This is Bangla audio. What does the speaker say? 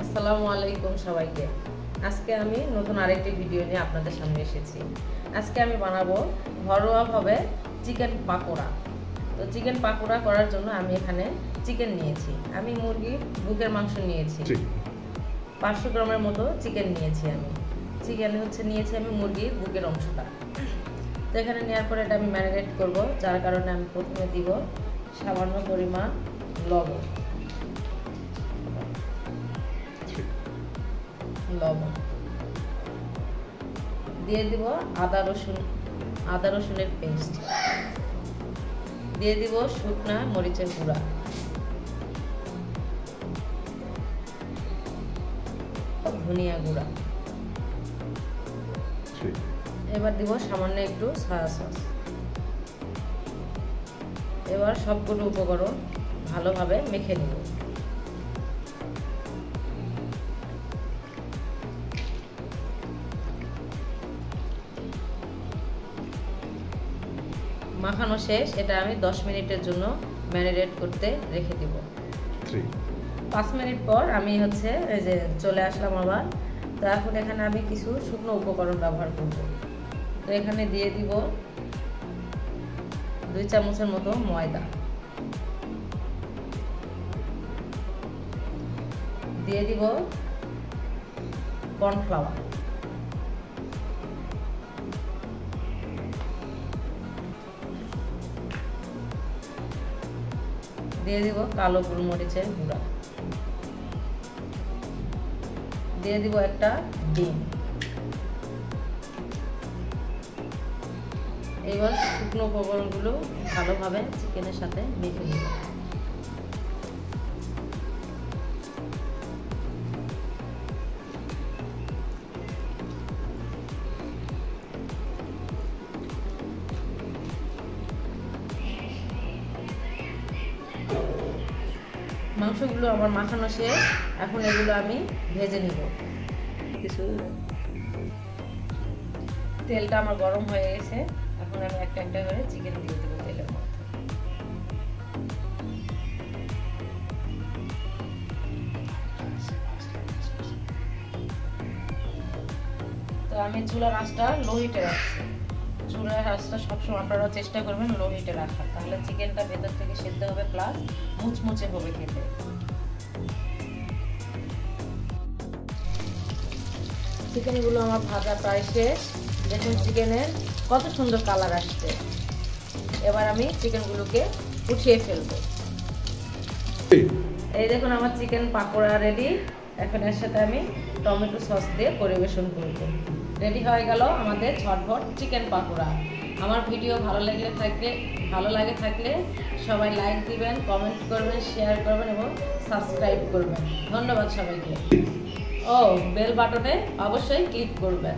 আসসালামু আলাইকুম সবাইকে। আজকে আমি নতুন আরেকটি ভিডিও নিয়ে আপনাদের সামনে এসেছি। আজকে আমি বানাবো ঘরোয়াভাবে চিকেন পাকোড়া। তো চিকেন পাকোড়া করার জন্য আমি এখানে চিকেন নিয়েছি। আমি মুরগির বুকের মাংস নিয়েছি, 500 গ্রামের মতো চিকেন নিয়েছি। নিয়েছি আমি মুরগির বুকের অংশটা। তো এখানে নেওয়ার পরে এটা আমি ম্যারিনেট করব, যার কারণে আমি প্রথমে দিব সামান্য পরিমাণ লবণ দিয়ে দিব আদা রসুনের পেস্ট, দিয়ে দিব শুকনা মরিচের গুঁড়া, ধনিয়া গুঁড়া, এবার দিব সামান্য একটু সয়া সস। এবার সবগুলো উপকরণ ভালোভাবে মেখে নিব। মাখানো শেষ, এটা আমি 10 মিনিটের জন্য ম্যারিনেট করতে রেখে দিব। 5 মিনিট পর আমি এই যে চলে আসলাম আবার। তো এখন এখানে আমি কিছু শুকনো উপকরণ ব্যবহার করব। তো এখানে দিয়ে দিব 2 চামচের মতো ময়দা, দিয়ে দিব কর্নফ্লাওয়ার, দিয়ে দিব কালো গোলমরিচের গুঁড়া, দিয়ে দিব একটা ডিম। এবার শুকনো উপকরণগুলো ভালোভাবে চিকেনের সাথে মেখে নিব। মাংসগুলো আমার মাখানো শেষ, এখন এগুলো আমি ভেজে নিব। তেলটা আমার গরম হয়ে গেছে, এখন আমি একটা একটা করে চিকেন দিয়ে দেবো তেলের মধ্যে। তো আমি চুলার আঁচটা লো হিটে রাখছি। চুলার আঁচটা সবসময় আপনারা চেষ্টা করবেন লো হিটে রাখার, তাহলে চিকেনটা ভেতর থেকে সেদ্ধ হবে প্লাস মুচমুচে হবে খেতে। চিকেনগুলো আমার ভাজা প্রায় শেষ। দেখুন চিকেনের কত সুন্দর কালার আসছে। এবার আমি চিকেনগুলোকে উঠিয়ে ফেলবো। এই দেখুন আমার চিকেন পাকোড়া রেডি। এখন এর সাথে আমি টমেটো সস দিয়ে পরিবেশন করব। রেডি হয়ে গেল আমাদের ঝটপট চিকেন পাকোড়া। আমার ভিডিও ভালো লাগে থাকলে সবাই লাইক দিবেন, কমেন্ট করবেন, শেয়ার করবেন এবং সাবস্ক্রাইব করবেন। ধন্যবাদ সবাইকে। ও বেল বাটনে অবশ্যই ক্লিক করবেন।